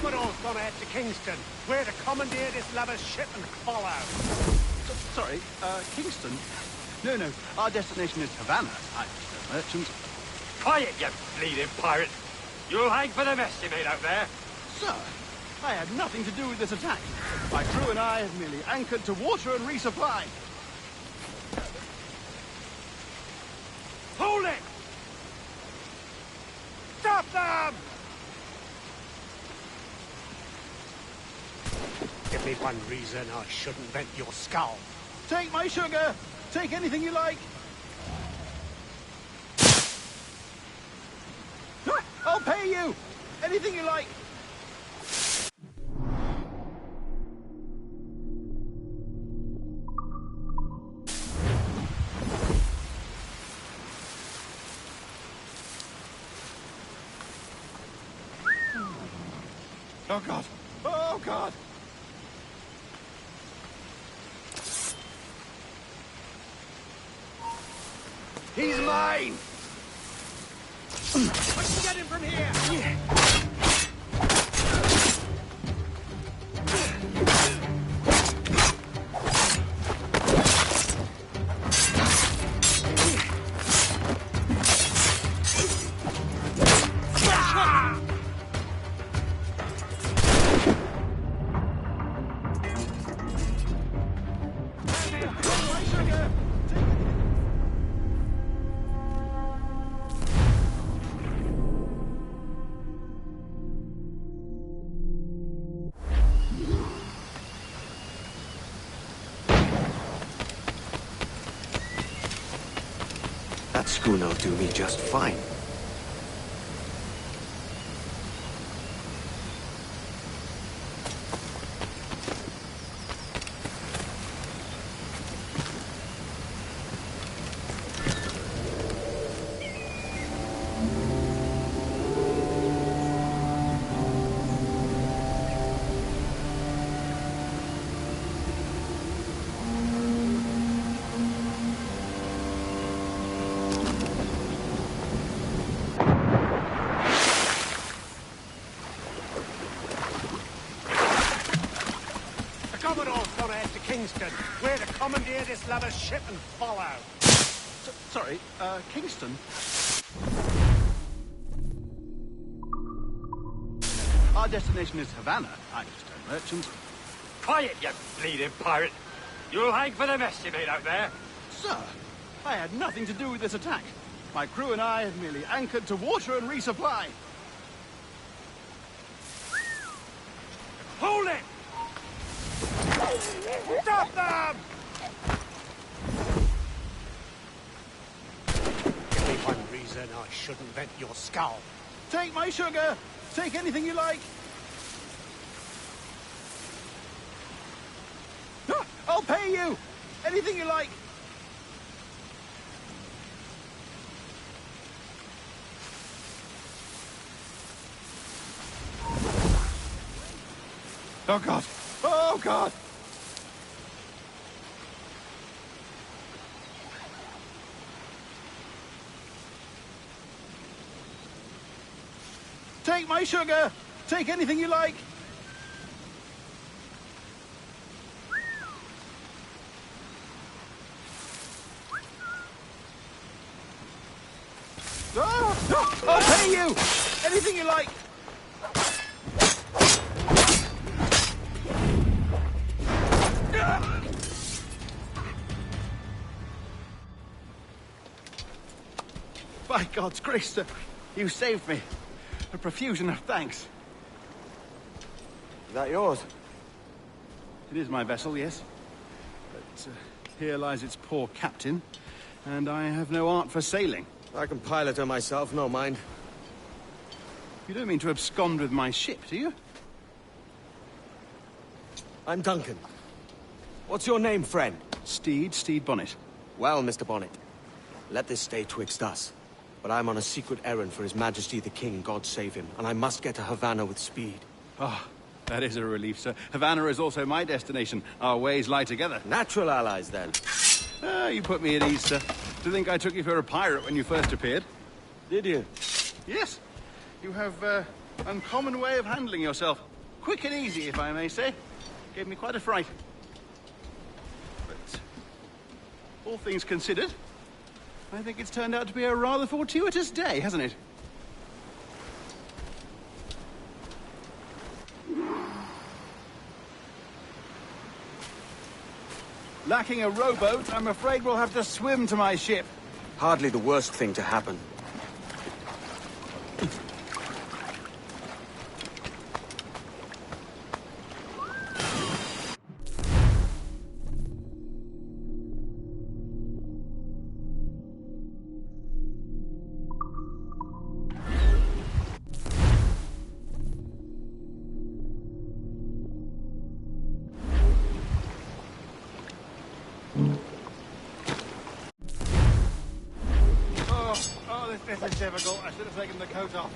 Commodore's gonna head to Kingston. We're to commandeer this lover's ship and follow. Sorry, Kingston? No, our destination is Havana, merchant. Quiet, you bleeding pirate. You'll hang for the mess you made out there. Sir, I had nothing to do with this attack. My crew and I have merely anchored to water and resupply. Hold it! Stop them! Give me one reason I shouldn't vent your skull. Take my sugar! Take anything you like! I'll pay you! Anything you like! Oh, God! Oh, God! He's mine! I can get him from here! That schooner'll do me just fine. Commodore's gonna head to Kingston. We're to commandeer this lover's ship and follow. Sorry, Kingston? Our destination is Havana, merchant. Quiet, you bleeding pirate. You'll hang for the mess you made out there. Sir, I had nothing to do with this attack. My crew and I have merely anchored to water and resupply. Hold it! Stop them! Give me one reason I shouldn't vent your skull. Take my sugar! Take anything you like! I'll pay you! Anything you like! Oh, God! Oh, God! Take my sugar! Take anything you like! I'll pay you! Anything you like! By God's grace, sir, you saved me. A profusion of thanks. Is that yours? It is my vessel, yes. But here lies its poor captain, and I have no art for sailing. I can pilot her myself, no mind. You don't mean to abscond with my ship, do you? I'm Duncan. What's your name, friend? Steed Bonnet. Well, Mr. Bonnet, let this stay twixt us. But I'm on a secret errand for His Majesty the King, God save him, and I must get to Havana with speed. Oh, that is a relief, sir. Havana is also my destination. Our ways lie together. Natural allies, then. You put me at ease, sir. To think I took you for a pirate when you first appeared. Did you? Yes. You have uncommon way of handling yourself. quick and easy, if I may say. Gave me quite a fright. But all things considered, I think it's turned out to be a rather fortuitous day, hasn't it? Lacking a rowboat, I'm afraid we'll have to swim to my ship. Hardly the worst thing to happen. This is difficult. I should have taken the coat off.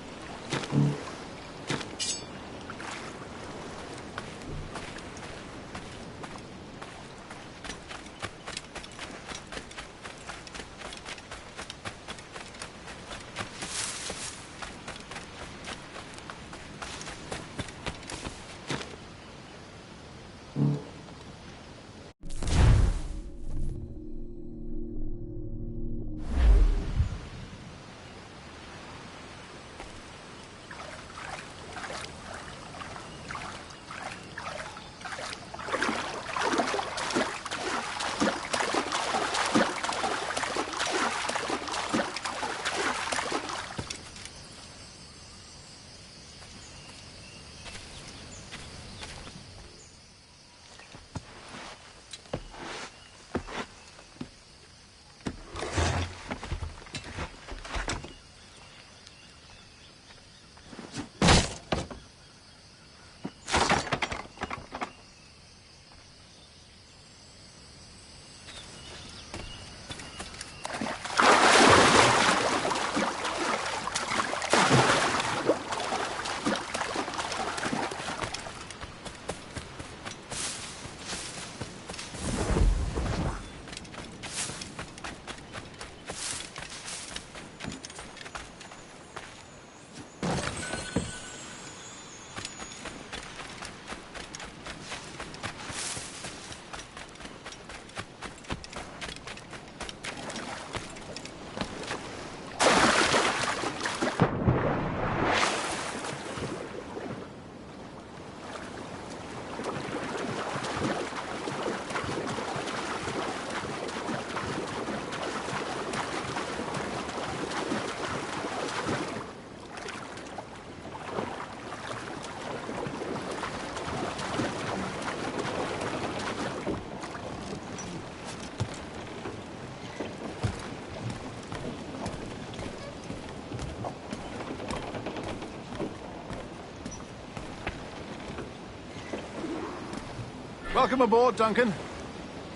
Welcome aboard, Duncan.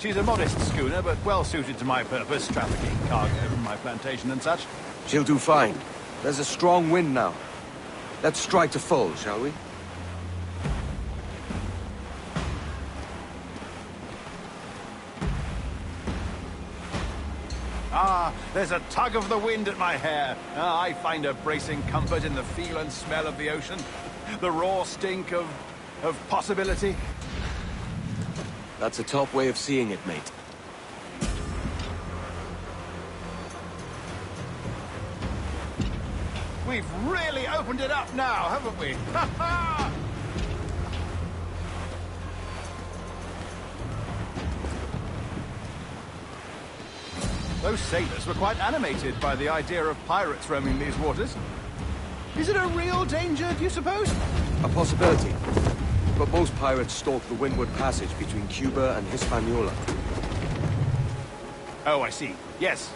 She's a modest schooner, but well suited to my purpose, trafficking cargo from my plantation and such. She'll do fine. There's a strong wind now. Let's strike to full, shall we? Ah, there's a tug of the wind at my hair. Ah, I find a bracing comfort in the feel and smell of the ocean. The raw stink of possibility. That's a top way of seeing it, mate. We've really opened it up now, haven't we? Ha ha! Those sailors were quite animated by the idea of pirates roaming these waters. Is it a real danger, do you suppose? A possibility. But most pirates stalk the windward passage between Cuba and Hispaniola. Oh, I see. Yes.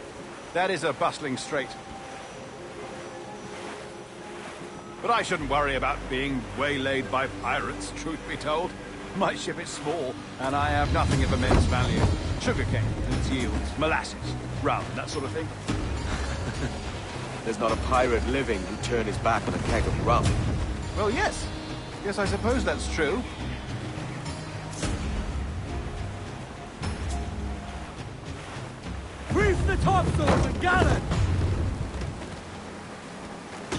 That is a bustling strait. But I shouldn't worry about being waylaid by pirates, truth be told. My ship is small, and I have nothing of immense value. Sugarcane and its yields, molasses, rum, that sort of thing. There's not a pirate living who'd turn his back on a keg of rum. Well, yes. Yes, I suppose that's true. Reef the topsails and gallant!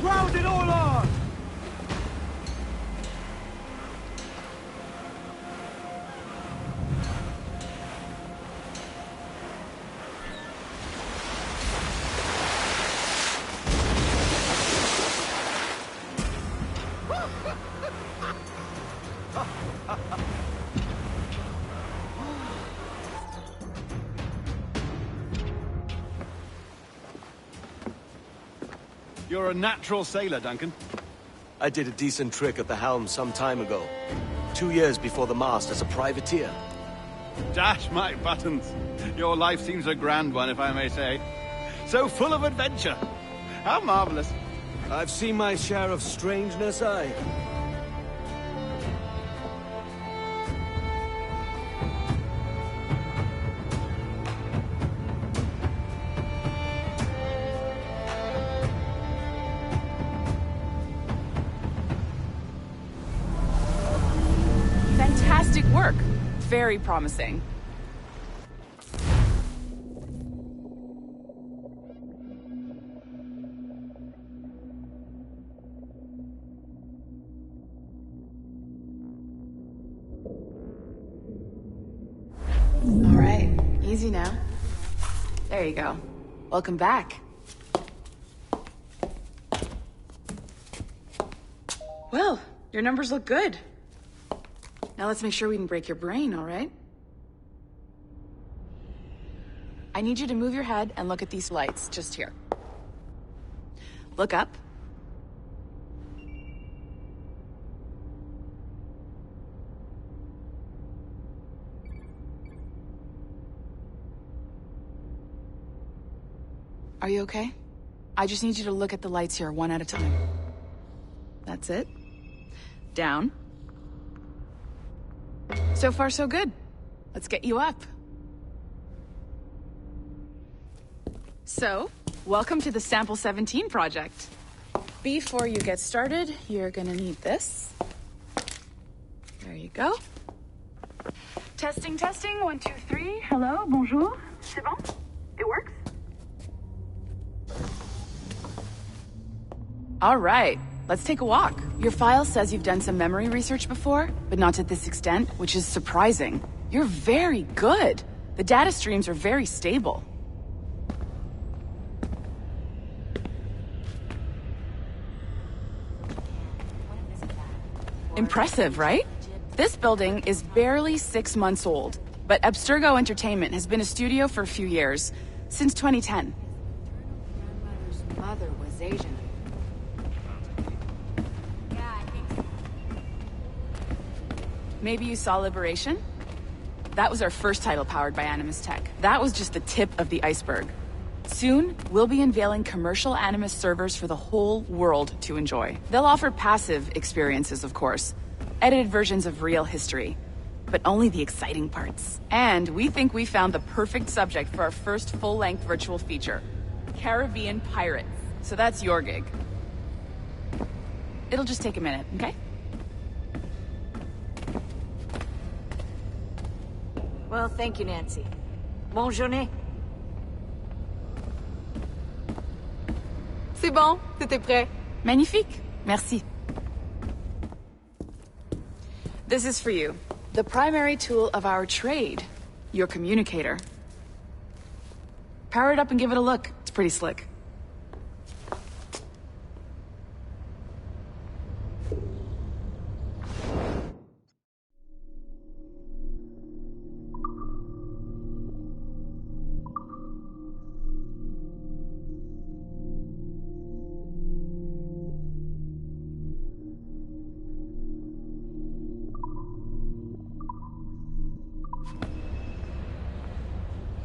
Round it all on! You're a natural sailor, Duncan. I did a decent trick at the helm some time ago. 2 years before the mast as a privateer. Dash my buttons. Your life seems a grand one, if I may say. So full of adventure. How marvelous. I've seen my share of strangeness, aye. Fantastic work. Very promising. All right, easy now. There you go. Welcome back. Well, your numbers look good. Now let's make sure we didn't break your brain, all right? I need you to move your head and look at these lights, just here. Look up. Are you okay? I just need you to look at the lights here, one at a time. That's it. Down. So far, so good. Let's get you up. So, welcome to the Sample 17 project. Before you get started, you're gonna need this. There you go. Testing, testing, 1, 2, 3. Hello, bonjour. C'est bon? It works? All right, let's take a walk. Your file says you've done some memory research before, but not to this extent, which is surprising. You're very good. The data streams are very stable. Impressive, right? This building is barely 6 months old, but Abstergo Entertainment has been a studio for a few years, since 2010. Grandmother's mother was Asian. Maybe you saw Liberation? That was our first title powered by Animus Tech. That was just the tip of the iceberg. Soon, we'll be unveiling commercial Animus servers for the whole world to enjoy. They'll offer passive experiences, of course. Edited versions of real history. But only the exciting parts. And we think we found the perfect subject for our first full-length virtual feature. Caribbean pirates. So that's your gig. It'll just take a minute, okay? Well, thank you, Nancy. Bonne journée. C'est bon, c'était prêt. Magnifique. Merci. This is for you. The primary tool of our trade. Your communicator. Power it up and give it a look. It's pretty slick.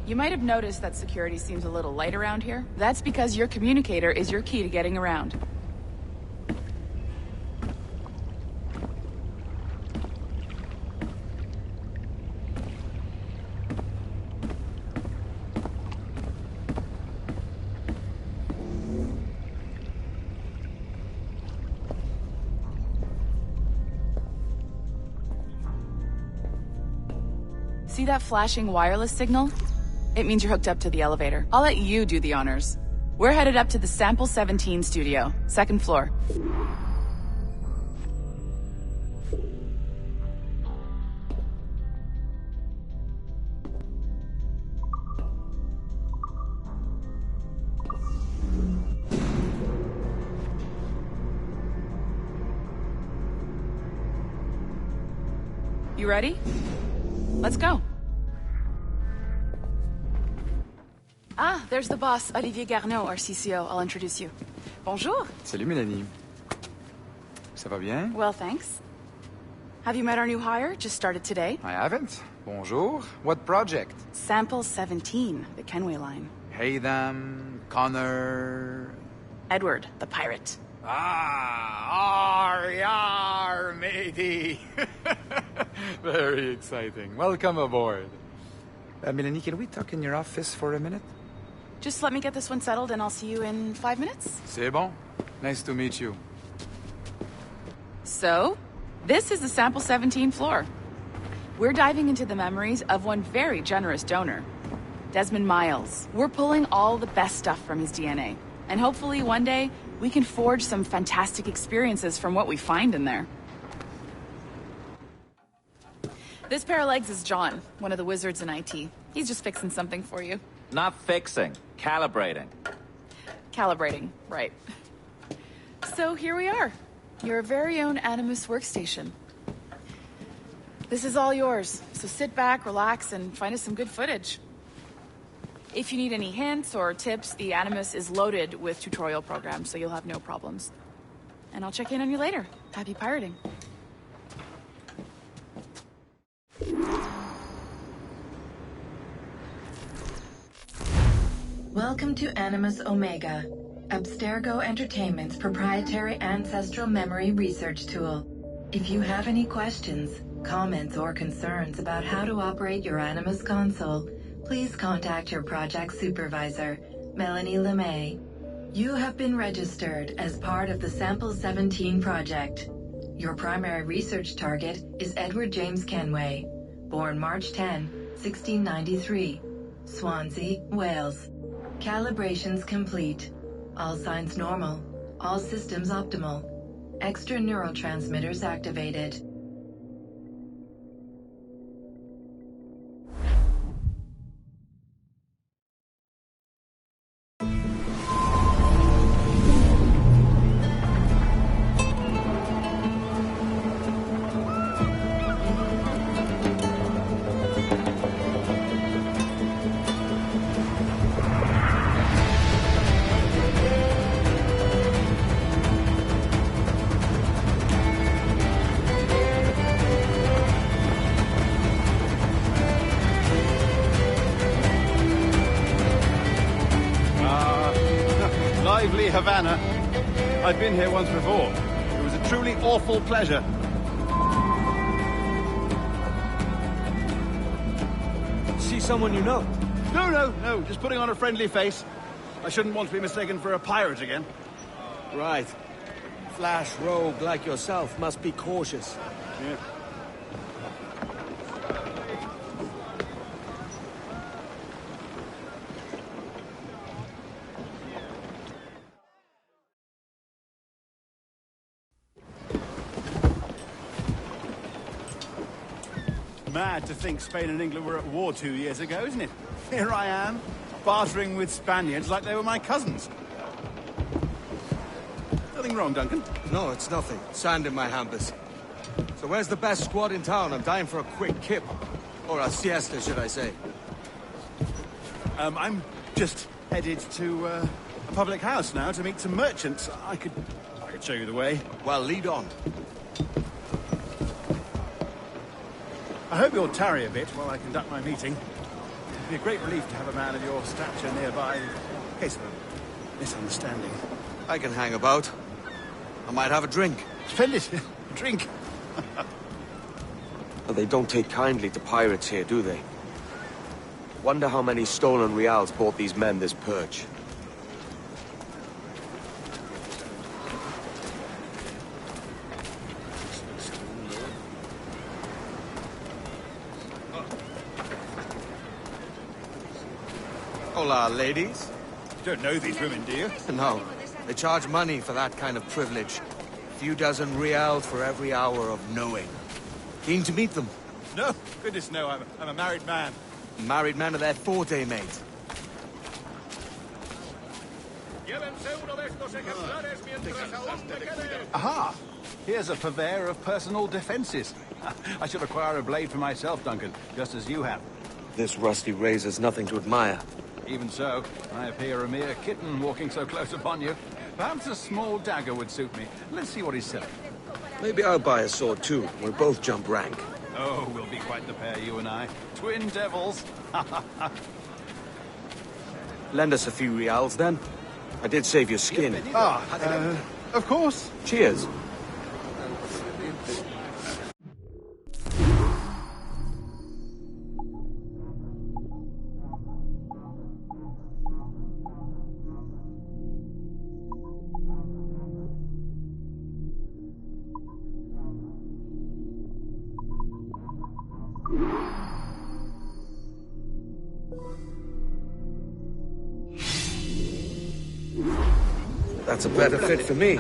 You might have noticed that security seems a little light around here. That's because your communicator is your key to getting around. See that flashing wireless signal? It means you're hooked up to the elevator. I'll let you do the honors. We're headed up to the Sample 17 studio, 2nd floor. You ready? Let's go. Ah, there's the boss, Olivier Garneau, our CCO. I'll introduce you. Bonjour. Salut, Mélanie. Ça va bien? Well, thanks. Have you met our new hire? Just started today. I haven't. Bonjour. What project? Sample 17, the Kenway line. Haytham, Connor... Edward, the pirate. Yar, matey. Very exciting. Welcome aboard. Mélanie, can we talk in your office for a minute? Just let me get this one settled and I'll see you in 5 minutes. C'est bon. Nice to meet you. So, this is the Sample 17 floor. We're diving into the memories of one very generous donor, Desmond Miles. We're pulling all the best stuff from his DNA. And hopefully one day, we can forge some fantastic experiences from what we find in there. This pair of legs is John, one of the wizards in IT. He's just fixing something for you. Not fixing, calibrating. Calibrating, right. So here we are, your very own Animus workstation. This is all yours, so sit back, relax, and find us some good footage. If you need any hints or tips, the Animus is loaded with tutorial programs, so you'll have no problems. And I'll check in on you later. Happy pirating. Welcome to Animus Omega, Abstergo Entertainment's proprietary ancestral memory research tool. If you have any questions, comments, or concerns about how to operate your Animus console, please contact your project supervisor, Melanie LeMay. You have been registered as part of the Sample 17 project. Your primary research target is Edward James Kenway, born March 10, 1693, Swansea, Wales. Calibrations complete. All signs normal. All systems optimal. Extra neurotransmitters activated. Lively Havana. I've been here once before. It was a truly awful pleasure. See someone you know? No, just putting on a friendly face. I shouldn't want to be mistaken for a pirate again. Right. Flash rogue like yourself must be cautious. Yeah. Mad to think Spain and England were at war 2 years ago, isn't it? Here I am, bartering with Spaniards like they were my cousins. Nothing wrong, Duncan? No, it's nothing. Sand in my hampers. So where's the best squad in town? I'm dying for a quick kip. Or a siesta, should I say. I'm just headed to a public house now to meet some merchants. I could show you the way. Well, lead on. I hope you'll tarry a bit while I conduct my meeting. It'd be a great relief to have a man of your stature nearby in case of a misunderstanding. I can hang about. I might have a drink. Splendid. Drink. But they don't take kindly to pirates here, do they? Wonder how many stolen reals bought these men this perch. Hola, ladies. You don't know these women, do you? No. They charge money for that kind of privilege. A few dozen reals for every hour of knowing. Keen to meet them. No, goodness no, I'm a married man. Married men are their forte, mate. Aha! Here's a purveyor of personal defenses. I should acquire a blade for myself, Duncan, just as you have. This rusty razor's nothing to admire. Even so, I appear a mere kitten walking so close upon you. Perhaps a small dagger would suit me. Let's see what he's selling. Maybe I'll buy a sword too. We'll both jump rank. Oh, we'll be quite the pair, you and I. Twin devils. Lend us a few reals, then. I did save your skin. Of course. Cheers. That's a better fit for me.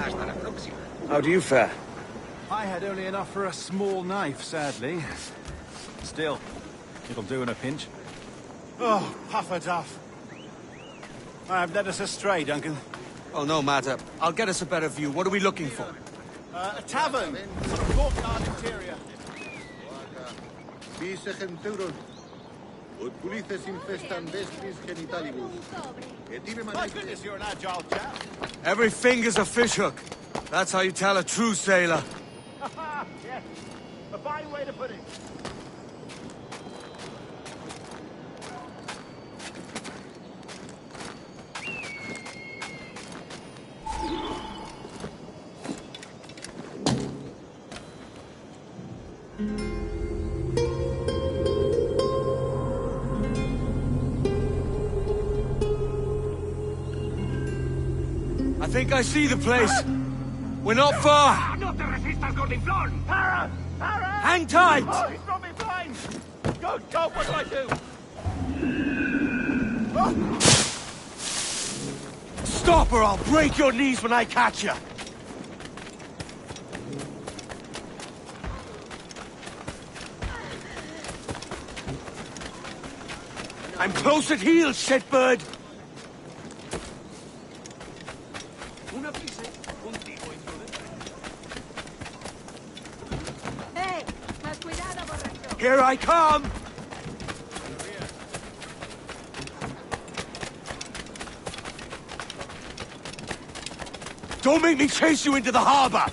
How do you fare? I had only enough for a small knife, sadly. Still, it'll do in a pinch. Oh, puffer duff. I have led us astray, Duncan. Oh, no matter. I'll get us a better view. What are we looking for? A tavern. Courtyard interior. My goodness, you're an agile chap. Every finger's a fishhook. That's how you tell a true sailor. Yes, a fine way to put it. I think I see the place. We're not far. No te resistas, Gordinflón! Para! Para! Hang tight! Oh, he's brought me blind! Go, go, what do I do? Stop or I'll break your knees when I catch you. I'm close at heel, shitbird. Hey, más cuidado, borracho. Here I come! Don't make me chase you into the harbor!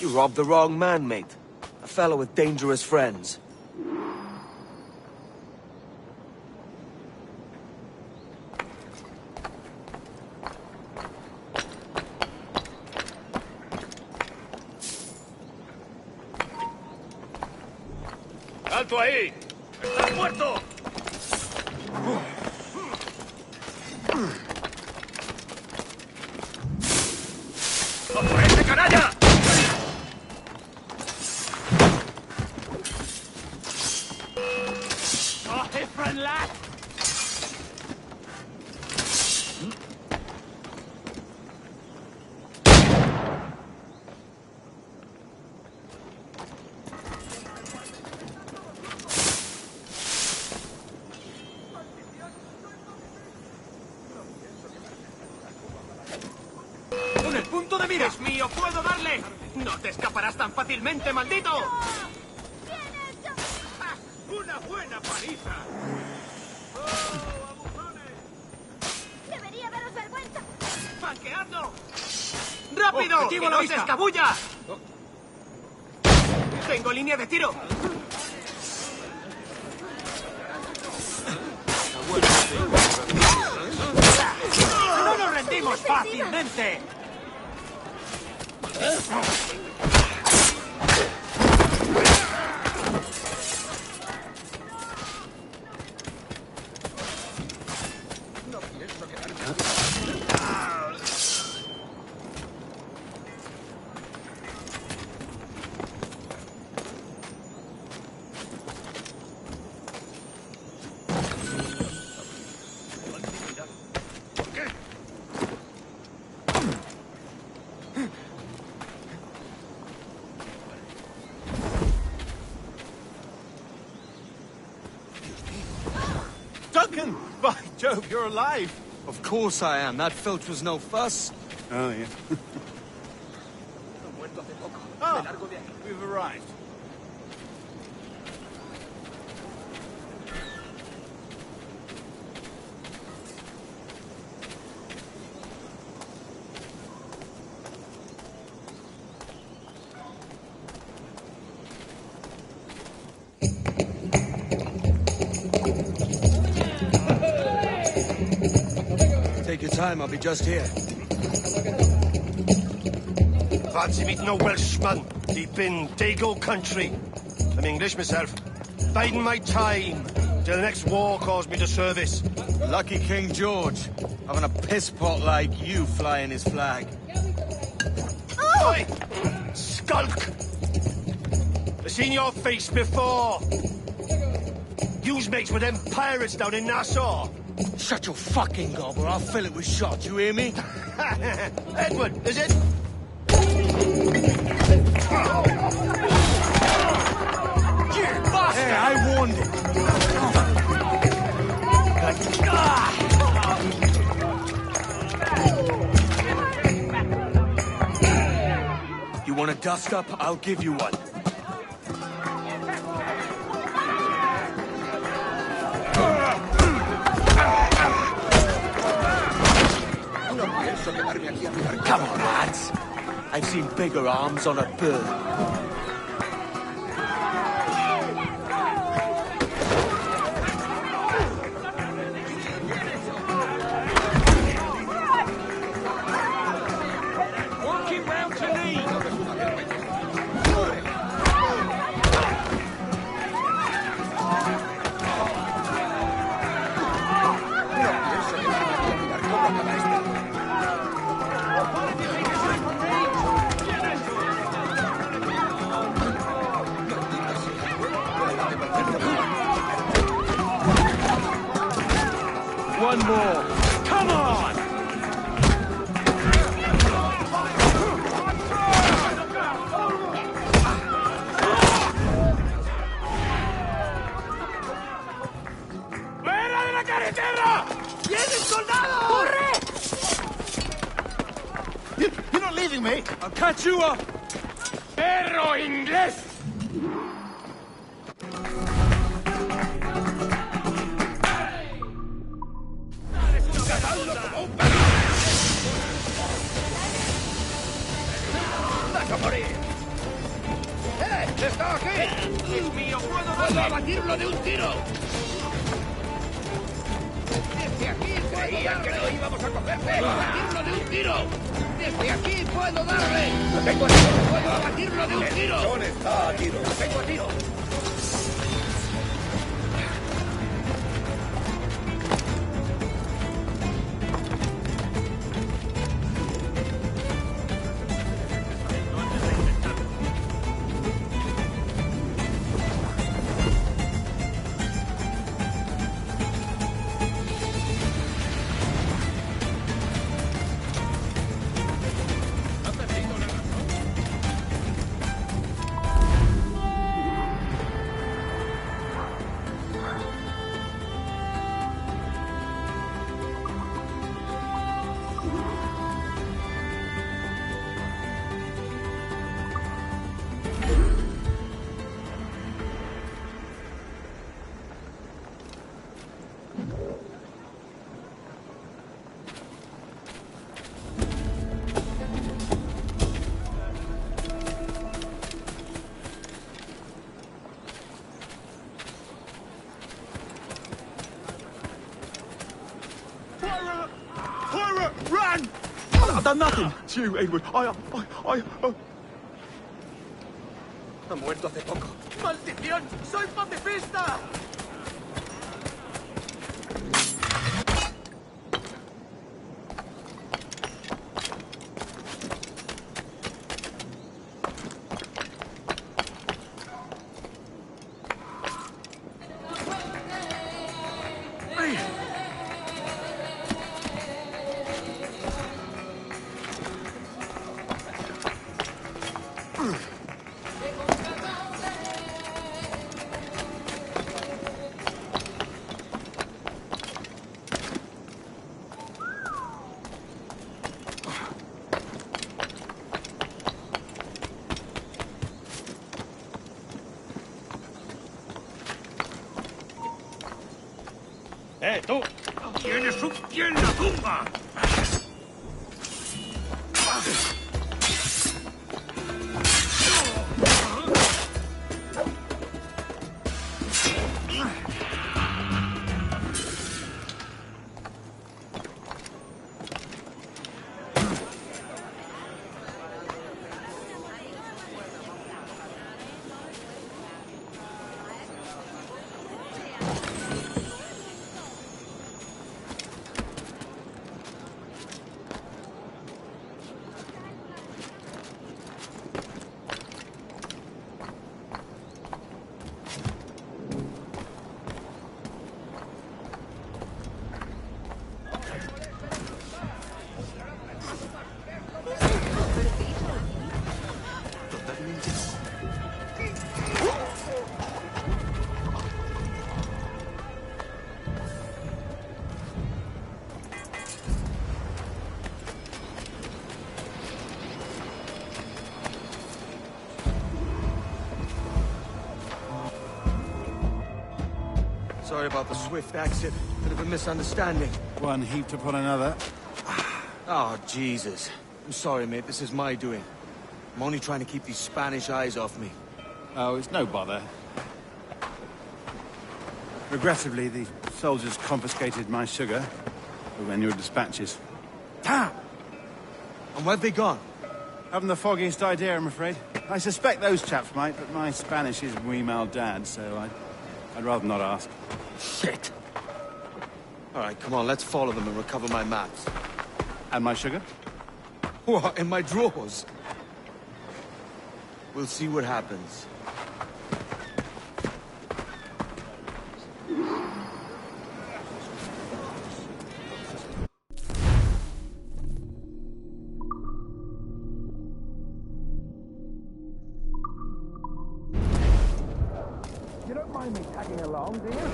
You robbed the wrong man, mate. A fellow with dangerous friends. ¡Alto ahí! ¡Estás muerto! ¡A por este canalla! ¡Oh, different lad! ¡Con el punto de mira! ¡Es mío! ¡Puedo darle! ¡No te escaparás tan fácilmente, maldito! ¡Ah! ¡Una buena paliza! ¡Oh, abusones! Debería daros vergüenza. ¡Panqueadlo! ¡Rápido! Objetivo ¡Que a la no vista! se escabulla! ¡Tengo línea de tiro! ¡No nos rendimos fácilmente! Duncan! By Jove, you're alive! Of course I am. That filch was no fuss. Oh, yeah. we've arrived. Take your time, I'll be just here. Fancy meeting a Welshman deep in Dago country. I'm English myself. Biding my time till the next war calls me to service. Lucky King George, having a piss pot like you flying his flag. Oi! Skulk! I've seen your face before. You's mates with them pirates down in Nassau. Shut your fucking gob or I'll fill it with shot, you hear me? Edward, is it? You bastard! Hey, I warned him. You want a dust up? I'll give you one. Come on, lads. I've seen bigger arms on a bird. Working round to knee! One more. Come on! ¡Fuera de la carretera! ¡Vienen soldados! ¡Corre! You're not leaving me! I'll catch you up. ¡Perro inglés! ¡Está aquí! ¡Es mío! ¡Puedo abatirlo de un tiro! ¡Desde aquí! ¡Creía que no íbamos a cogerte! ¡Puedo abatirlo de un tiro! ¡Desde aquí puedo darle! ¡Lo tengo a tiro! ¡Puedo abatirlo de un tiro! ¡El está a tiro! ¡Lo tengo a tiro! Run! I've done nothing. It's you, Edward. Ha muerto hace poco. ¡Maldición! ¡Soy pacifista! tú! ¡Tienes un pie en la tumba! Sorry about the swift exit. Bit of a misunderstanding. One heaped upon another. Oh, Jesus. I'm sorry, mate. This is my doing. I'm only trying to keep these Spanish eyes off me. Oh, it's no bother. Regrettably, the soldiers confiscated my sugar when your dispatches. Damn! And where've they gone? Haven't the foggiest idea, I'm afraid. I suspect those chaps might, but my Spanish is muy mal dad, so I'd rather not ask. Shit! All right, come on, let's follow them and recover my maps. And my sugar? What, in my drawers? We'll see what happens. You don't mind me tagging along, do you?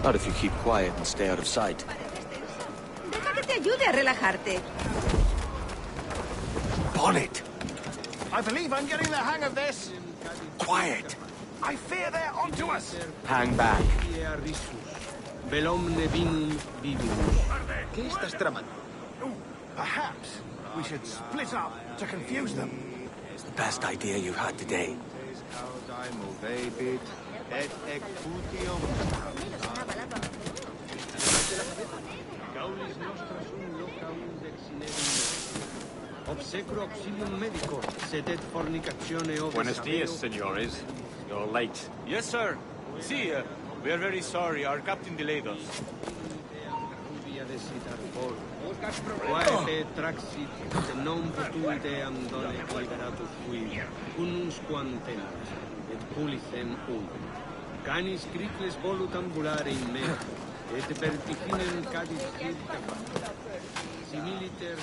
Not if you keep quiet and stay out of sight. Deja que te ayude a relajarte. Bonnet! I believe I'm getting the hang of this. Quiet! I fear they're onto us. Hang back. ¿Qué estás tramando? Perhaps we should split up to confuse them. It's the best idea you've had today. Buenos dias, senores. You're late. Yes, sir. See, we are very sorry. Our captain delayed us. Canis cricles volut ambulare in me, et vertiginem cadis circa similiter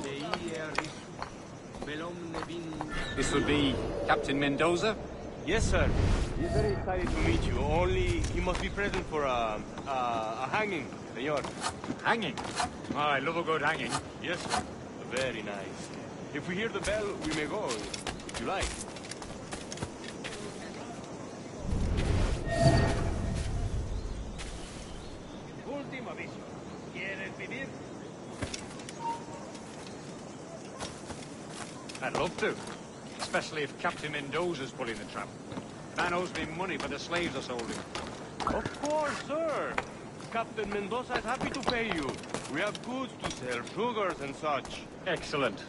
Dei aris, velom nebin. This would be Captain Mendoza? Yes, sir. He's very excited to meet you. Only he must be present for a hanging, senor. Hanging? Oh, I love a good hanging. Yes, sir. Very nice. If we hear the bell, we may go, if you like. Último aviso. ¿Quieres vivir? I'd love to. Especially if Captain Mendoza's pulling the trap. Man owes me money for the slaves I sold him. Of course, sir. Captain Mendoza is happy to pay you. We have goods to sell, sugars and such. Excellent.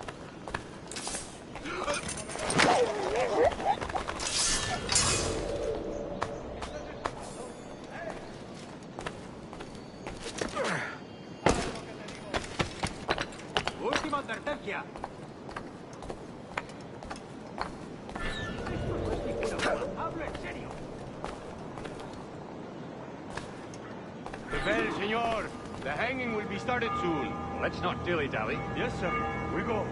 Última advertencia. The bell, senor. The hanging will be started soon. Let's not dilly-dally. Yes, sir. We go.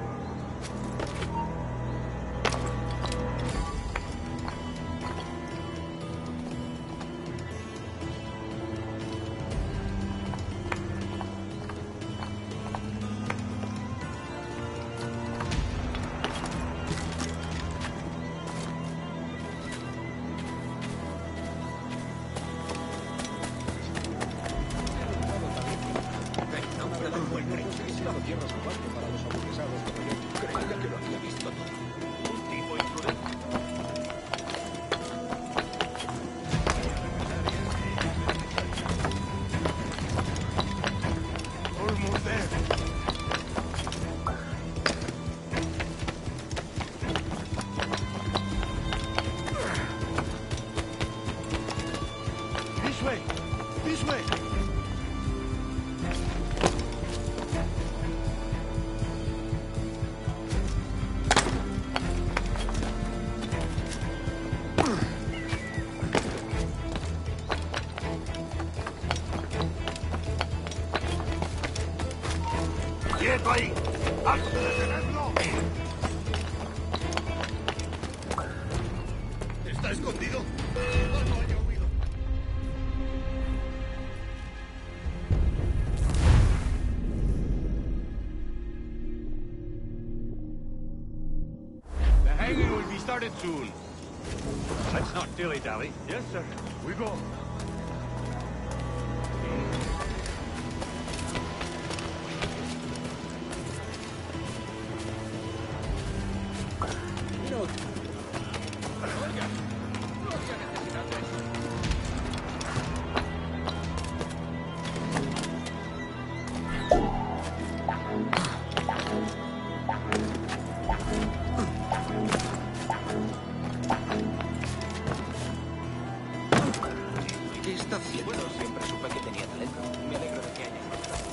quieto ahí! ¡Hazte detenerlo! ¿Está escondido? No haya huido. The hanging will be started soon. Let's not dilly-dally. Yes, sir. We go. ¿Qué está haciendo? Bueno, siempre supe que tenía talento. Me alegro de que haya encontrado.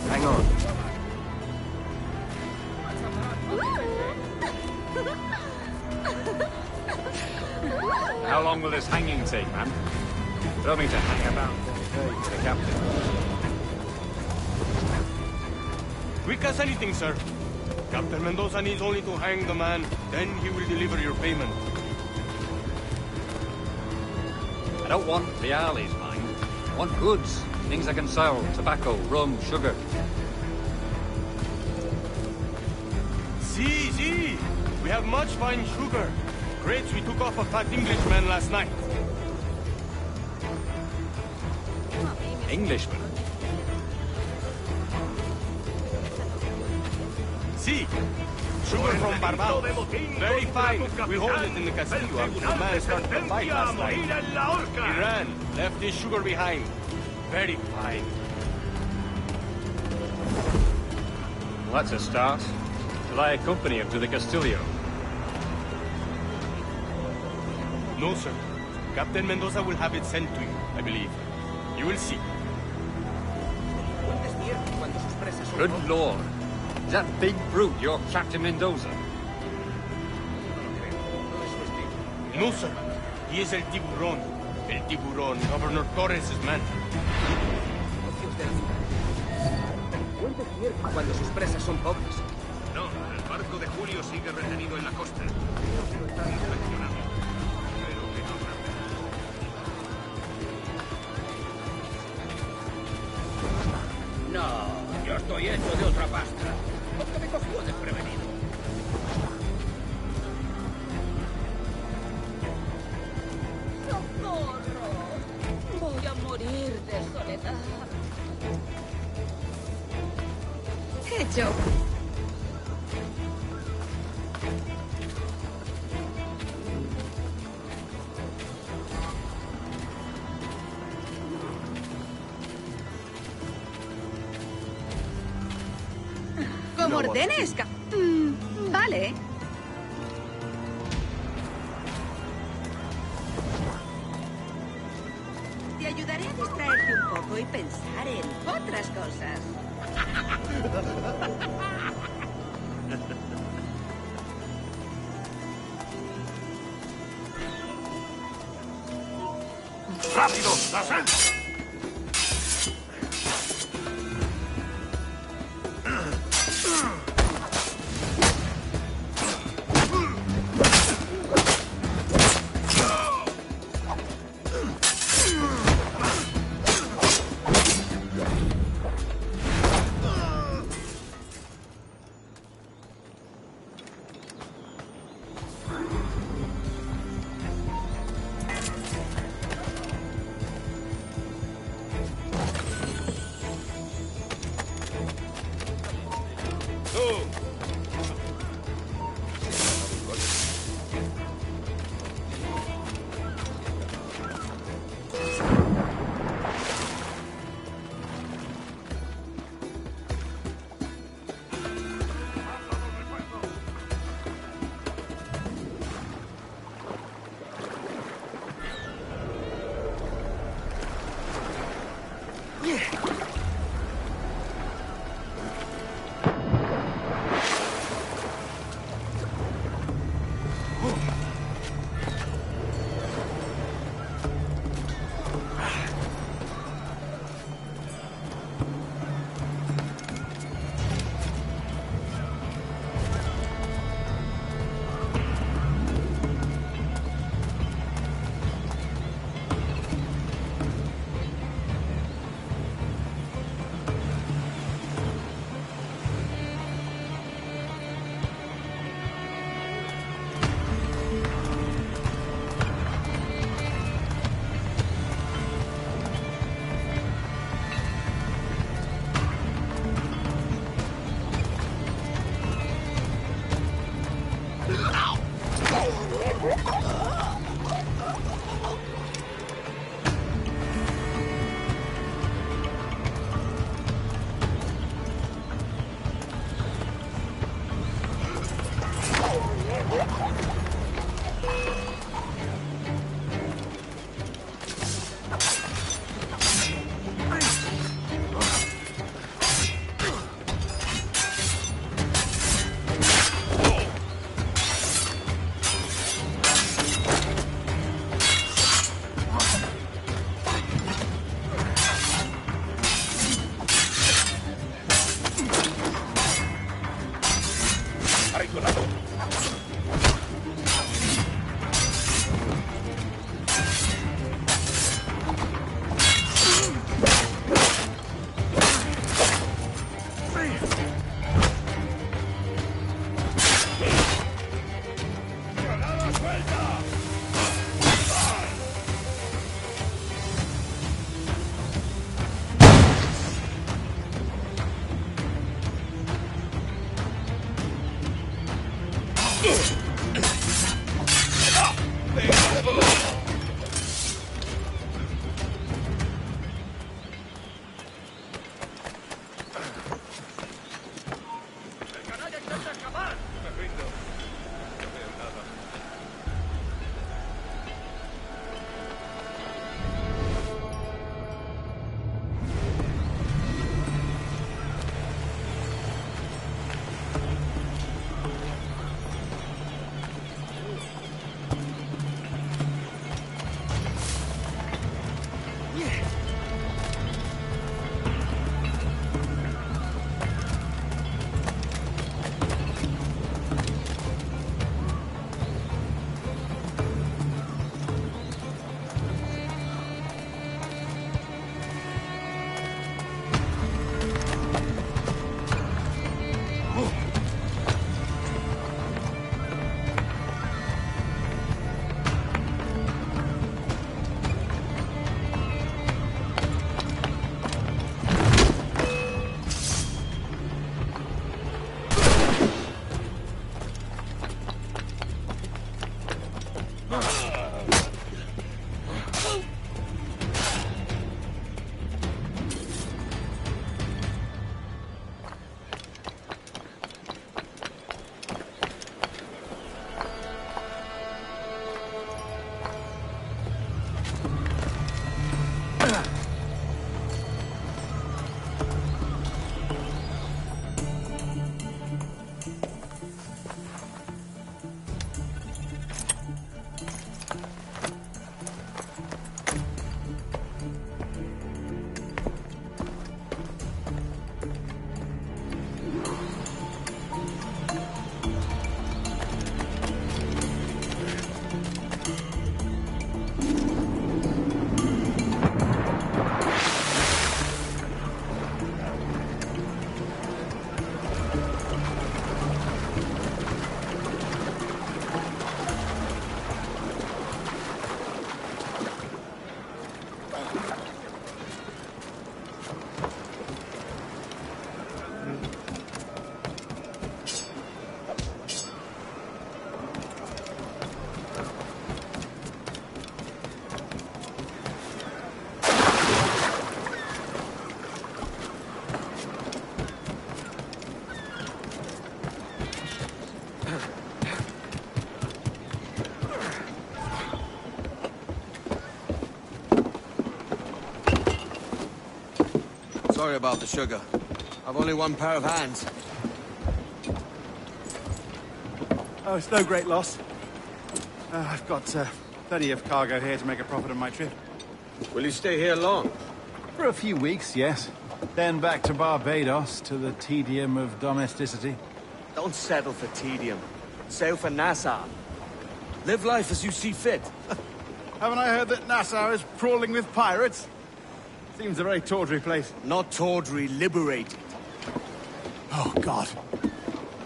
Hang on. How long will this hanging take, man? Don't mean to hang about all day, the captain. Quick as anything, sir. Captain Mendoza needs only to hang the man, then he will deliver your payment. I don't want reales, mind. I want goods. Things I can sell. Tobacco, rum, sugar. See. We have much fine sugar. Crates we took off a fat Englishman last night. Englishman? See, sugar from Barbados. Very fine. We hold it in the castillo after the man started the fight last night. He ran, left his sugar behind. Very fine. Well, that's a start. Will I accompany him to the Castillo? No, sir. Captain Mendoza will have it sent to you, I believe. You will see. Good lord. Is that big brute your Captain Mendoza? No, sir. He is El Tiburón. El Tiburón, Governor Torres' man. ¿Puedes decir cuando sus presas son pobres? No, el barco de Julio sigue retenido en la costa. Creo que lo están inspeccionando. Espero que no rápido. No, yo estoy hecho de otra pasta. Porque me cogió desprevenido. ¡Socorro! Voy a morir de soledad. Hecho. Como ordenes, vale. Te ayudaré a distraerte un poco y pensar en otras cosas. ¡Rápido! ¡La sed! Sorry about the sugar. I've only one pair of hands. Oh, it's no great loss. I've got plenty of cargo here to make a profit on my trip. Will you stay here long? For a few weeks, yes. Then back to Barbados, to the tedium of domesticity. Don't settle for tedium. Sail for Nassau. Live life as you see fit. Haven't I heard that Nassau is crawling with pirates? Seems a very tawdry place. Not tawdry, liberated. Oh, God.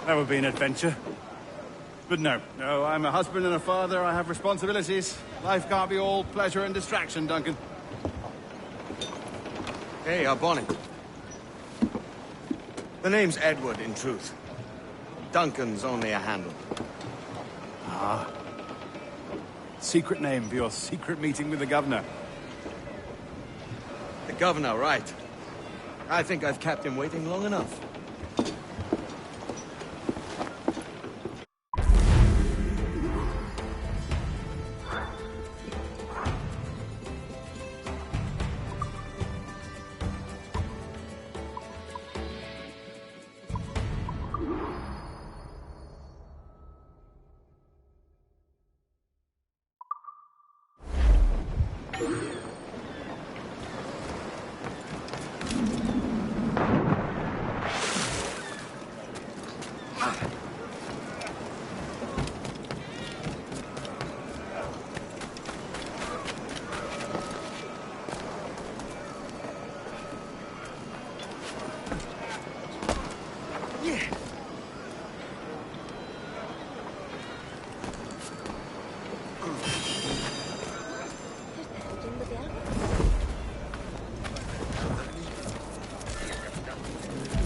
That would be an adventure. But no, I'm a husband and a father. I have responsibilities. Life can't be all pleasure and distraction, Duncan. Hey, our bonnet. The name's Edward, in truth. Duncan's only a handle. Ah. Secret name for your secret meeting with the governor. The governor, right. I think I've kept him waiting long enough.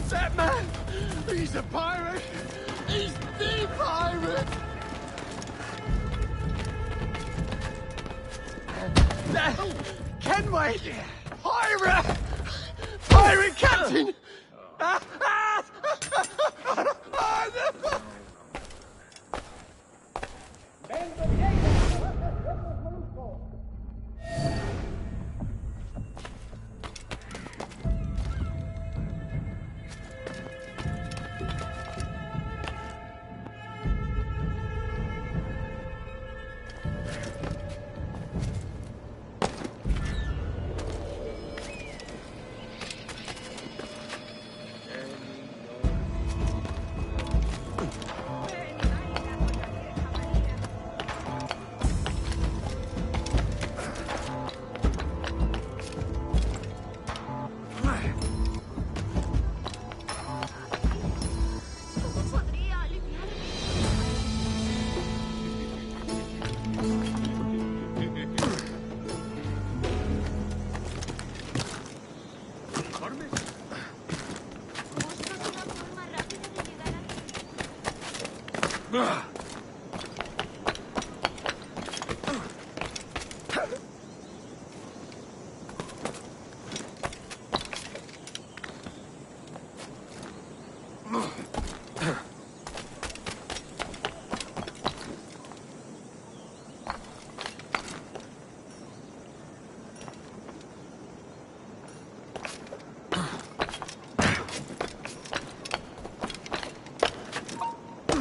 That man! He's a pirate! He's the pirate! Kenway! Pirate! Pirate captain!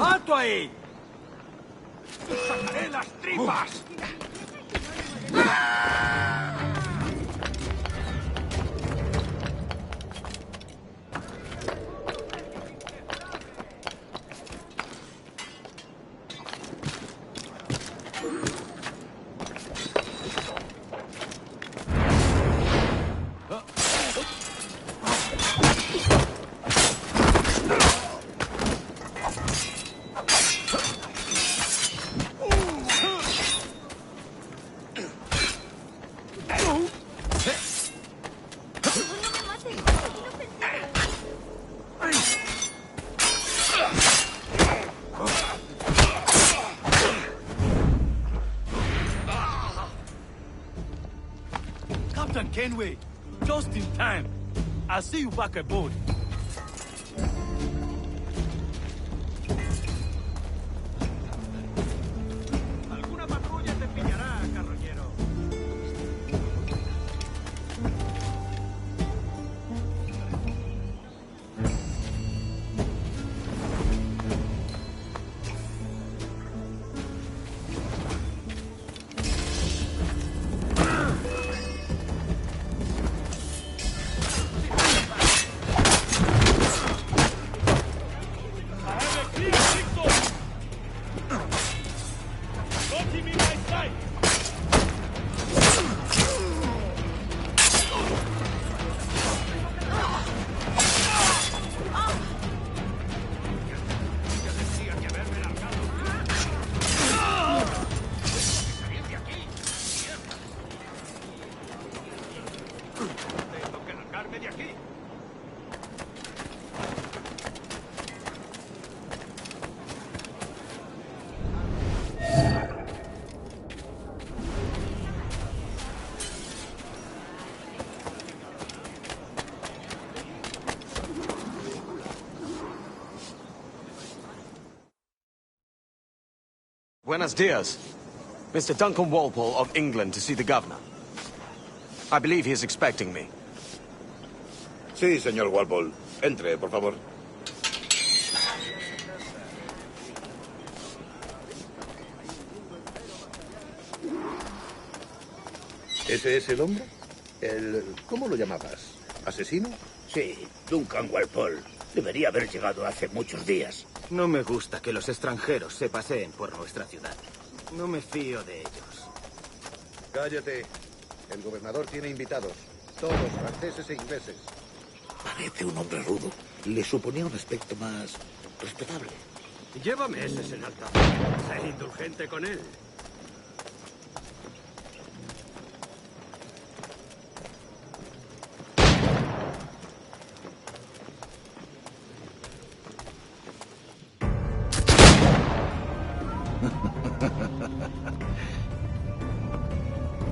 ¡Alto ahí! ¡Sacaré las tripas! Captain Kenway, just in time. I'll see you back aboard. Alguna patrulla te pillará, carroñero. Buenos dias. Mr. Duncan Walpole of England to see the governor. I believe he is expecting me. Sí, señor Walpole. Entre, por favor. ¿Ese es el hombre? ¿Cómo lo llamabas? ¿Asesino? Sí, Duncan Walpole. Debería haber llegado hace muchos días. No me gusta que los extranjeros se paseen por nuestra ciudad. No me fío de ellos. Cállate. El gobernador tiene invitados. Todos franceses e ingleses. Parece un hombre rudo. Le suponía un aspecto más respetable. Lleva meses en alta. Sé indulgente con él.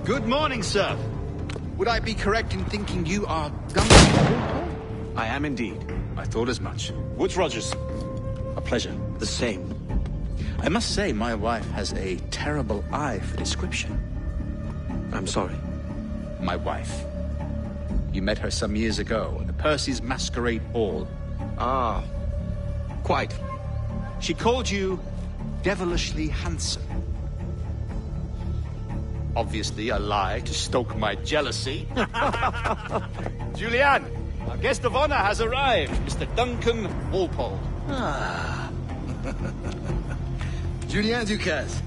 Good morning, sir. Would I be correct in thinking you are Duncan? I am indeed. I thought as much. Woods Rogers. A pleasure. The same. I must say, my wife has a terrible eye for description. I'm sorry. My wife. You met her some years ago at the Percy's Masquerade Ball. Ah, quite. She called you devilishly handsome. Obviously a lie to stoke my jealousy. Julianne, our guest of honor has arrived, Mr. Duncan Walpole. Ah. Julien Ducasse.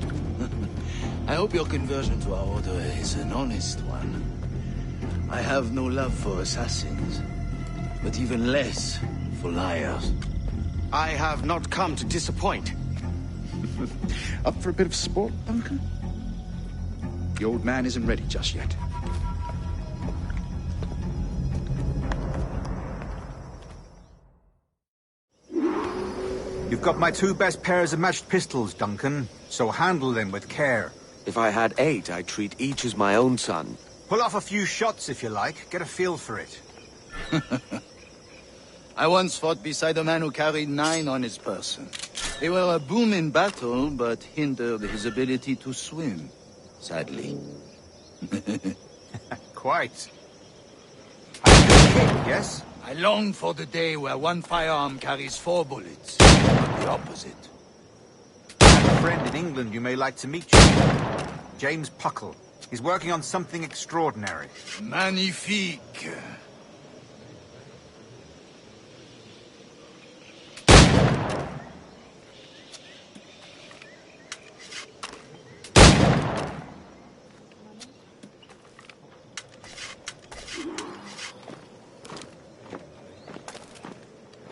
I hope your conversion to our order is an honest one. I have no love for assassins, but even less for liars. I have not come to disappoint. Up for a bit of sport, Duncan? The old man isn't ready just yet. You've got my 2 best pairs of matched pistols, Duncan, so handle them with care. If I had 8, I'd treat each as my own son. Pull off a few shots if you like. Get a feel for it. I once fought beside a man who carried 9 on his person. They were a boom in battle, but hindered his ability to swim. Sadly. Quite. Yes? I long for the day where one firearm carries 4 bullets, not the opposite. I have a friend in England you may like to meet you. James Puckle. He's working on something extraordinary. Magnifique.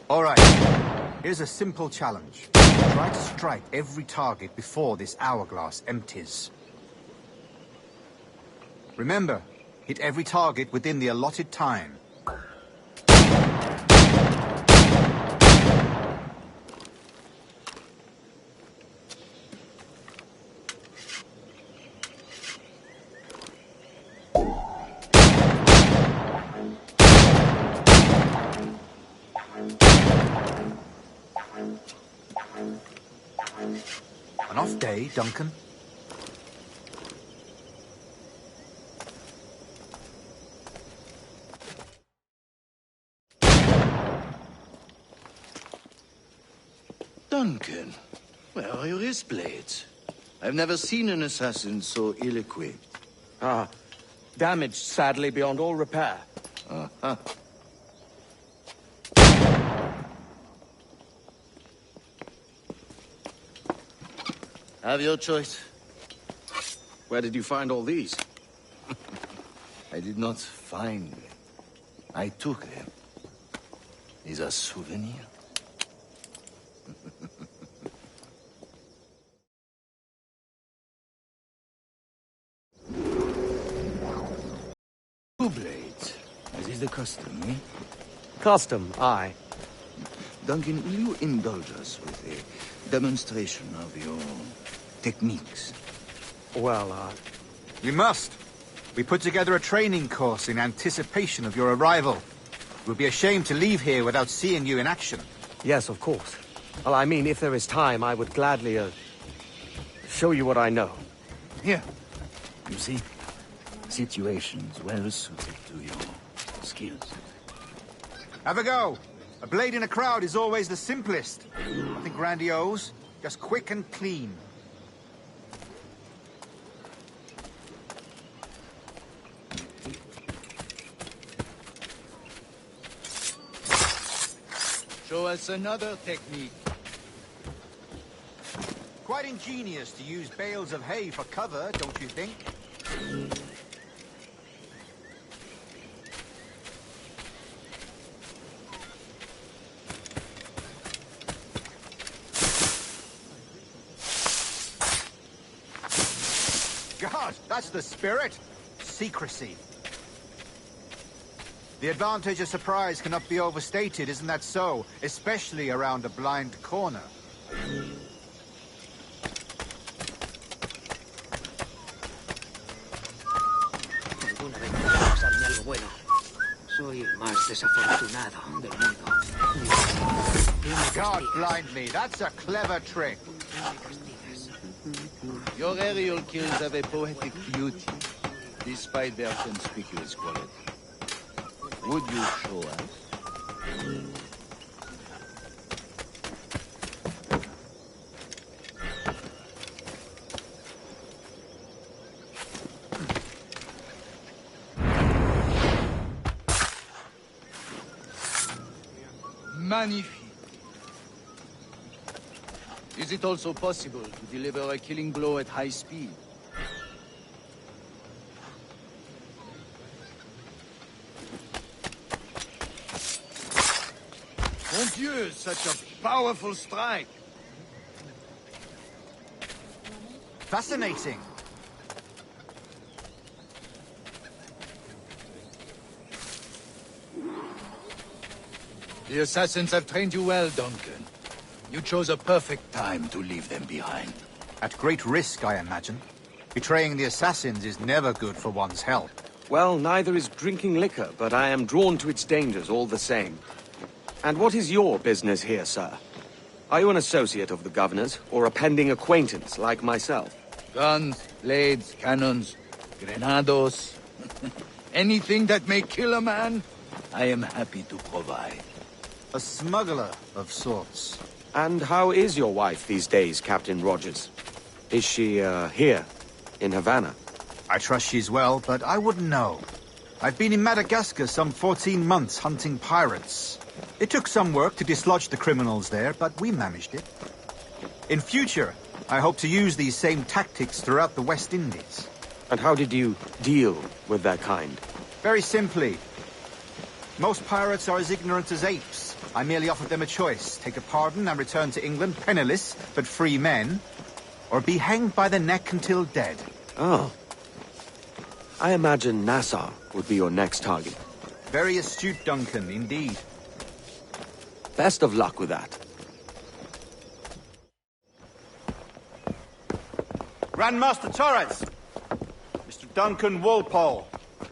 All right. Here's a simple challenge. Try to strike every target before this hourglass empties. Remember, hit every target within the allotted time. An off day, Duncan. Duncan, where are your wrist blades? I've never seen an assassin so ill-equipped. Ah, damaged sadly beyond all repair. Uh-huh. Have your choice. Where did you find all these? I did not find them. I took them. These are souvenirs. Two blades, as is the custom, eh? Custom, aye. Duncan, will you indulge us with a demonstration of your techniques? Well, We must. We put together a training course in anticipation of your arrival. It would be a shame to leave here without seeing you in action. Yes, of course. Well, I mean, if there is time, I would gladly, show you what I know. Here. You see? Situations well suited to your skills. Have a go. A blade in a crowd is always the simplest. Nothing grandiose, just quick and clean. Show us another technique. Quite ingenious to use bales of hay for cover, don't you think? God, that's the spirit. Secrecy. The advantage of surprise cannot be overstated, isn't that so? Especially around a blind corner. Alguna vez puede pasarme algo bueno. Soy el más desafortunado del mundo. God blind me, that's a clever trick. Your aerial kills have a poetic beauty, despite their conspicuous quality. Would you show us? Magnifique. Is it also possible to deliver a killing blow at high speed? Mon Dieu, such a powerful strike! Fascinating. The assassins have trained you well, Duncan. You chose a perfect time to leave them behind. At great risk, I imagine. Betraying the assassins is never good for one's health. Well, neither is drinking liquor, but I am drawn to its dangers all the same. And what is your business here, sir? Are you an associate of the governor's, or a pending acquaintance like myself? Guns, blades, cannons, grenados. Anything that may kill a man, I am happy to provide. A smuggler of sorts. And how is your wife these days, Captain Rogers? Is she, here, in Havana? I trust she's well, but I wouldn't know. I've been in Madagascar some 14 months hunting pirates. It took some work to dislodge the criminals there, but we managed it. In future, I hope to use these same tactics throughout the West Indies. And how did you deal with that kind? Very simply. Most pirates are as ignorant as apes. I merely offered them a choice. Take a pardon and return to England penniless, but free men. Or be hanged by the neck until dead. Oh. I imagine Nassau would be your next target. Very astute, Duncan, indeed. Best of luck with that. Grand Master Torres! Mr. Duncan Walpole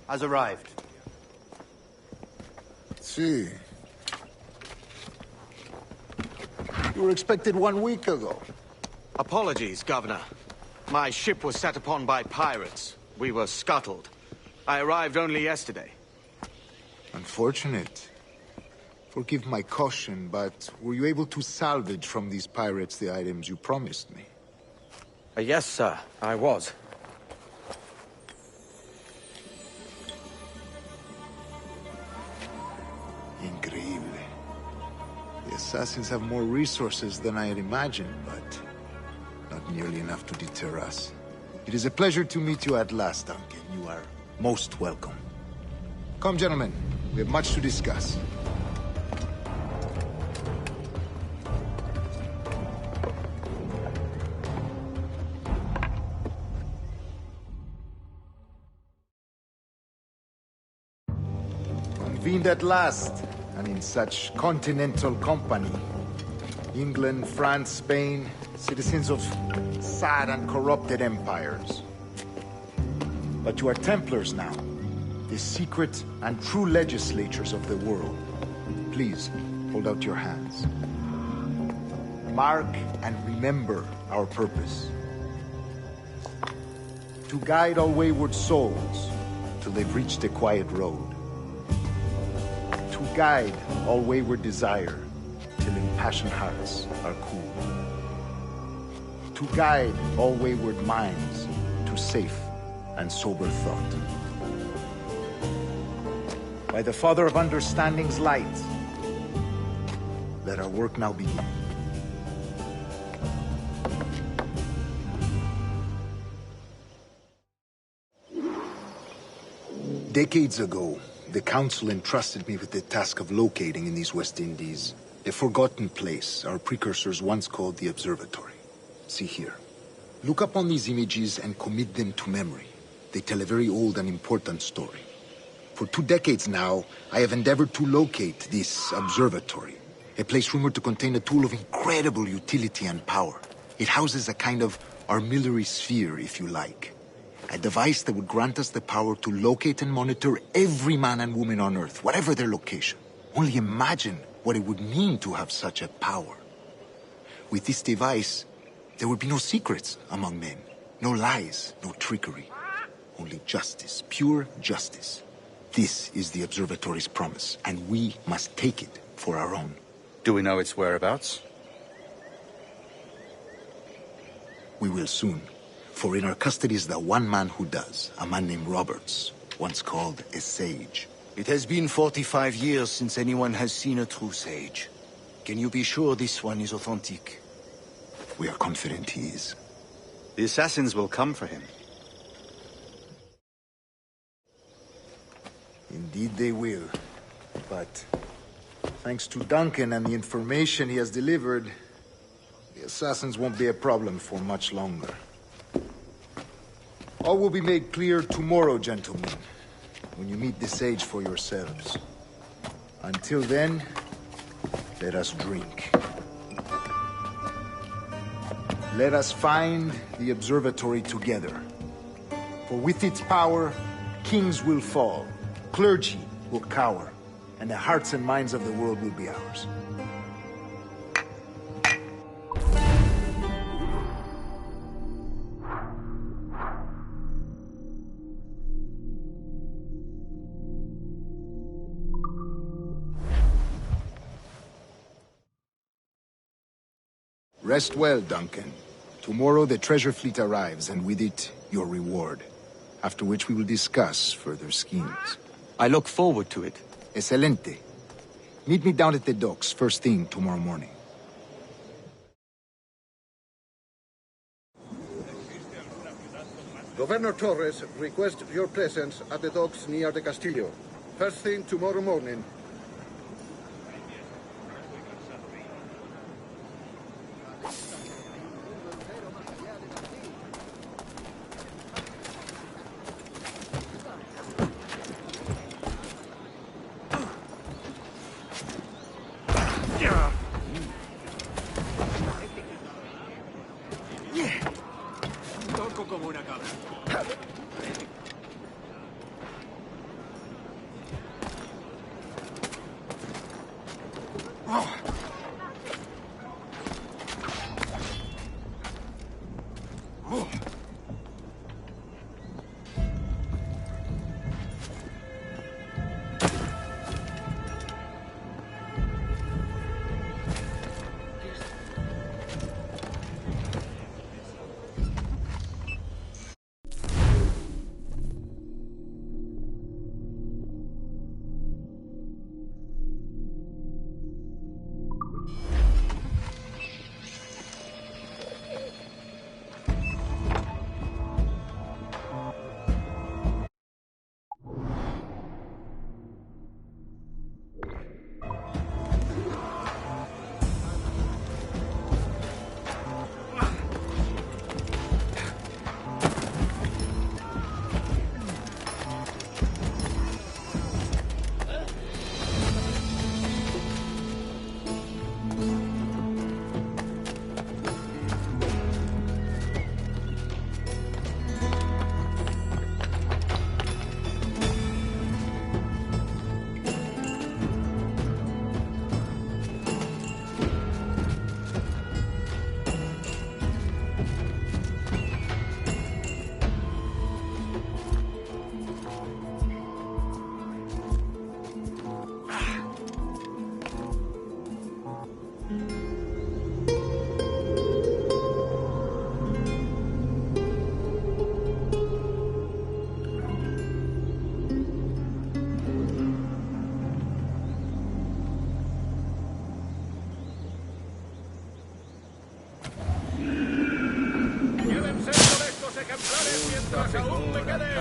has arrived. See. You were expected 1 week ago. Apologies, Governor. My ship was set upon by pirates. We were scuttled. I arrived only yesterday. Unfortunate. Forgive my caution, but were you able to salvage from these pirates the items you promised me? Yes, sir, I was. Increíble. The assassins have more resources than I had imagined, but not nearly enough to deter us. It is a pleasure to meet you at last, Duncan. You are most welcome. Come, gentlemen. We have much to discuss. Convened at last, and in such continental company. England, France, Spain, citizens of sad and corrupted empires. But you are Templars now, the secret and true legislators of the world. Please, hold out your hands. Mark and remember our purpose. To guide all wayward souls till they've reached a quiet road. To guide all wayward desire till impassioned hearts are cool. To guide all wayward minds to safe and sober thought. By the Father of Understanding's light, let our work now begin. Decades ago, the Council entrusted me with the task of locating in these West Indies a forgotten place our precursors once called the Observatory. See here. Look upon these images and commit them to memory. They tell a very old and important story. For 2 decades now, I have endeavored to locate this observatory, a place rumored to contain a tool of incredible utility and power. It houses a kind of armillary sphere, if you like. A device that would grant us the power to locate and monitor every man and woman on Earth, whatever their location. Only imagine what it would mean to have such a power. With this device, there would be no secrets among men, no lies, no trickery. Only justice, pure justice. This is the Observatory's promise, and we must take it for our own. Do we know its whereabouts? We will soon. For in our custody is the one man who does, a man named Roberts, once called a sage. It has been 45 years since anyone has seen a true sage. Can you be sure this one is authentic? We are confident he is. The assassins will come for him. Indeed they will. But thanks to Duncan and the information he has delivered, the assassins won't be a problem for much longer. All will be made clear tomorrow, gentlemen, when you meet the sage for yourselves. Until then, let us drink. Let us find the observatory together. For with its power, kings will fall, clergy will cower, and the hearts and minds of the world will be ours. Rest well, Duncan. Tomorrow the treasure fleet arrives, and with it, your reward. After which we will discuss further schemes. I look forward to it. Excelente. Meet me down at the docks first thing tomorrow morning. Governor Torres requests your presence at the docks near the Castillo. First thing tomorrow morning. Como una cabra. Llévense todos estos ejemplares mientras aún me queden.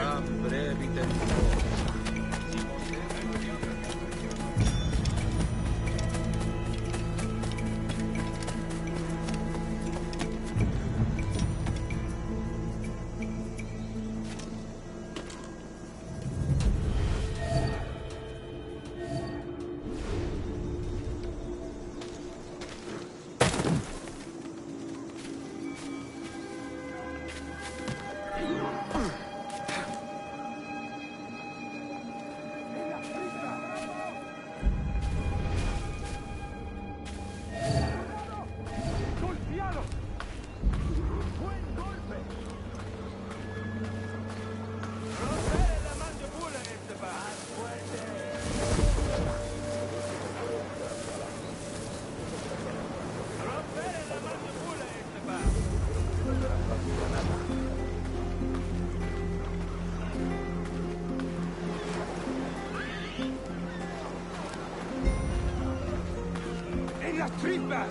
¡En las tripas!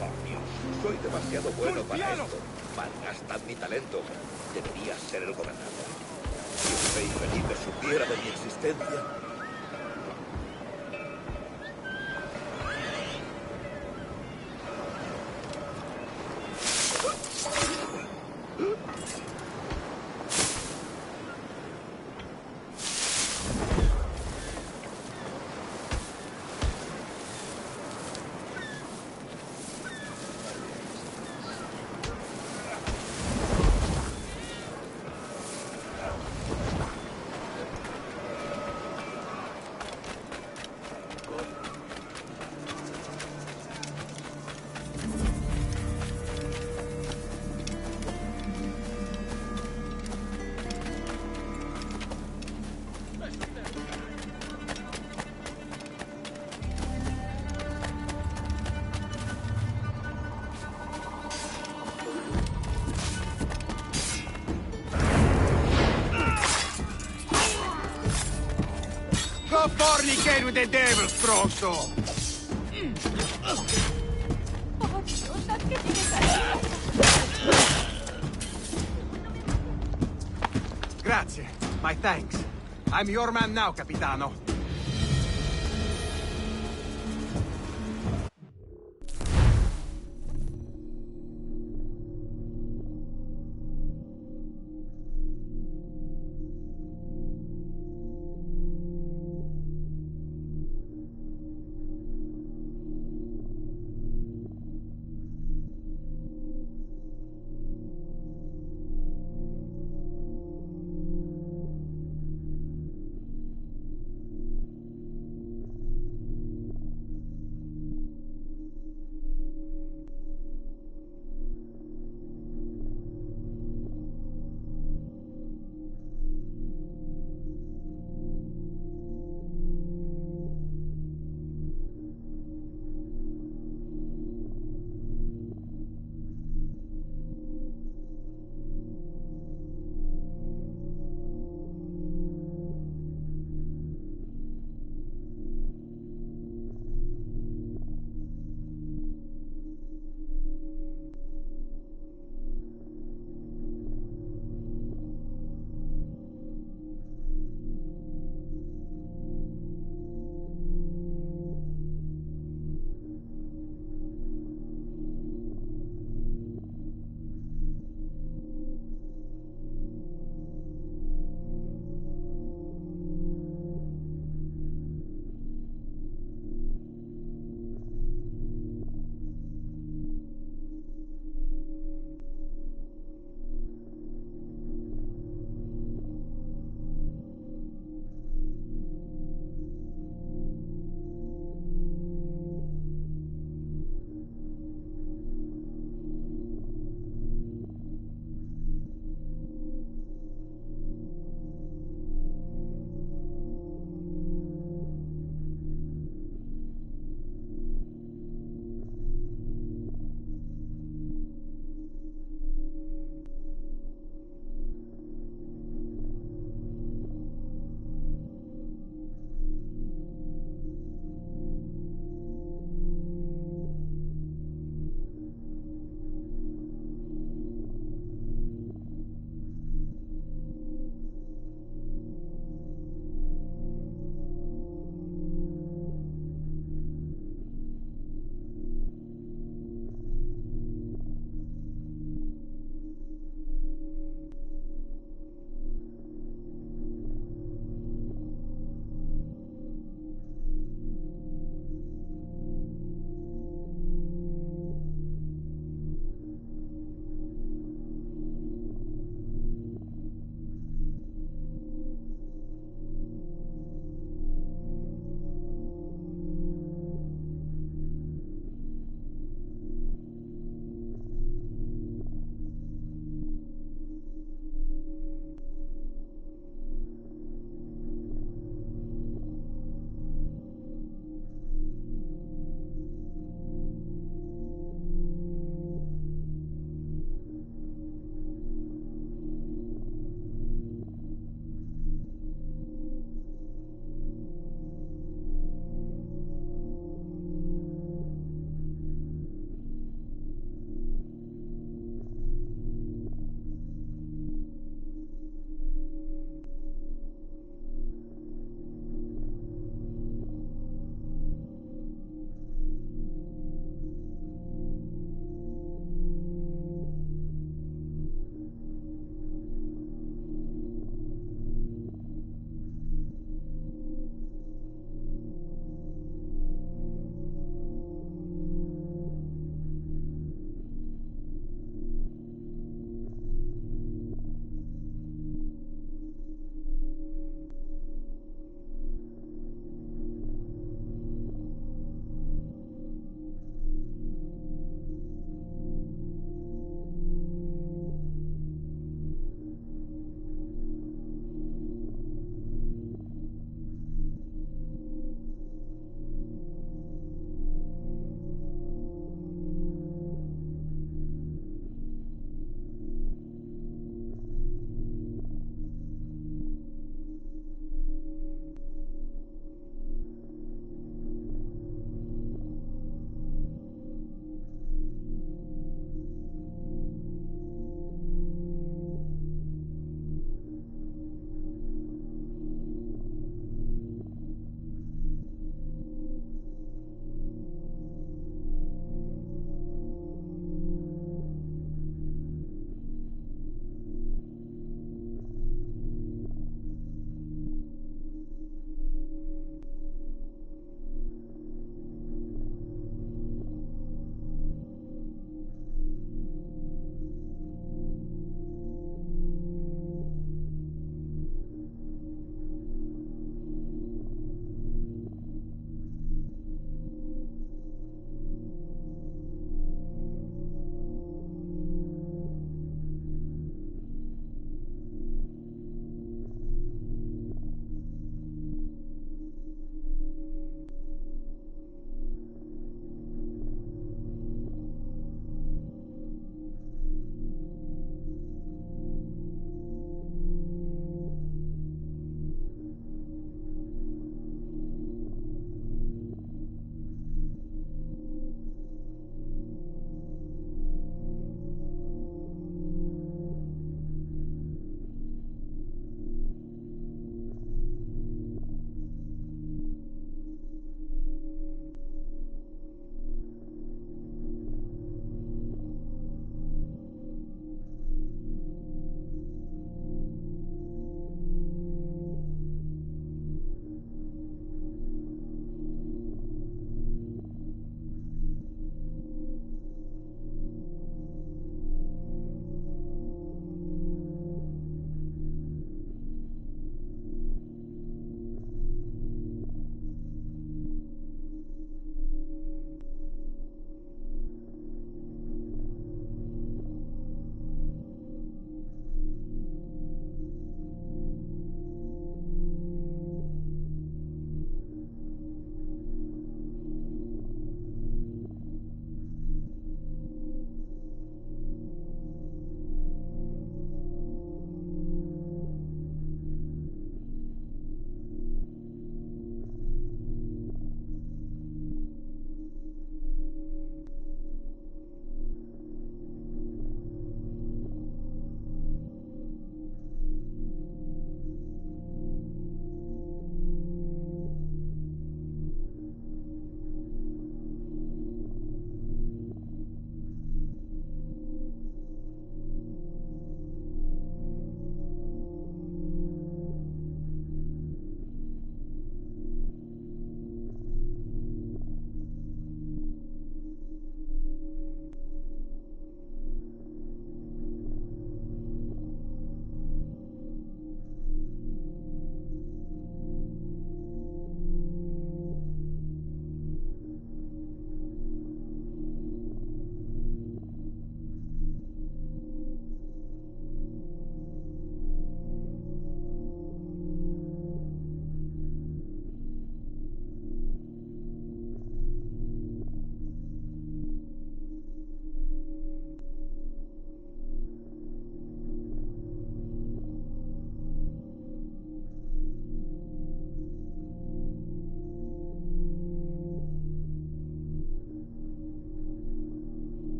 Oh, Dios, soy demasiado bueno para esto. Malgastan mi talento. Deberías ser el gobernador. Si el rey Felipe supiera de mi existencia... Go fornicate with the devil, Stronzo! Grazie. My thanks. I'm your man now, Capitano.